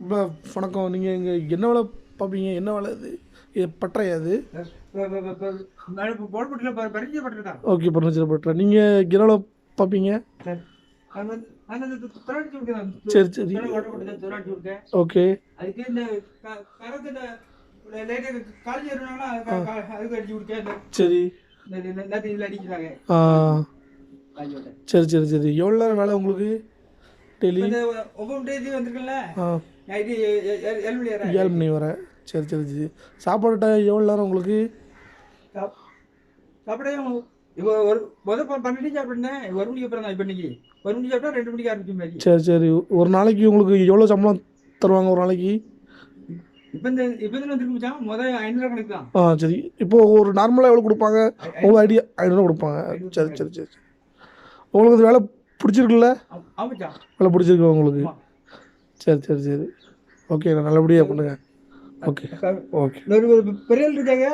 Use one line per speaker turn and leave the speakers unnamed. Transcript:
இப்போ வணக்கம். நீங்கள் இங்கே என்ன வேலை பார்ப்பீங்க? என்ன வேலை இது? இது பட்டறையா இது?
போல்பட்டியில் பரிஞ்சு பட்டிருக்கான்.
ஓகே, பர்னிச்சர் பட்டறை. நீங்கள் என்ன வேலை பார்ப்பீங்க? சரி சரி. ஓகே.
அதுக்கு இந்த கரத்துல காலேஜ் அதுக்கு அடிச்சு கொடுத்தேன்.
சரி
அடிக்கிறாங்க.
சரி சரி சரி. எவ்வளோ நேரம் வேலை உங்களுக்கு டெய்லி?
ஒவ்வொரு டேஜி வந்திருக்குல்ல, நைட்டு 7 மணி வர.
7 மணி வரை. சரி சரி சரி. சாப்பாடு எவ்வளோ நேரம் உங்களுக்கு?
சாப்பிடவே இப்போ ஒரு முதல் 12 சாப்பிட்டேன். 1 மணிக்கு அப்புறம் தான். இப்போ இன்னைக்கு 1 மணிக்கு சாப்பிட்டா 2 மணிக்கு ஆரம்பிக்கும் மாதிரி.
சரி சரி. ஒரு நாளைக்கு உங்களுக்கு எவ்வளோ சம்பளம் தருவாங்க ஒரு நாளைக்கு?
இப்போ வந்துருக்கு முதல் 500 கணக்கு தான்.
சரி. இப்போது ஒரு நார்மலாக எவ்வளோ கொடுப்பாங்க? உங்களுக்கு ஐடியா 500 கொடுப்பாங்க. சரி சரி சரி. உங்களுக்கு இது வேலை பிடிச்சிருக்குல்ல?
ஆமாச்சா,
வேலை பிடிச்சிருக்கு உங்களுக்கு? சரி சரி சரி. ஓகே, நான் நல்லபடியாக பண்ணுங்க. Okay okay.
பெரிய இருக்காங்க.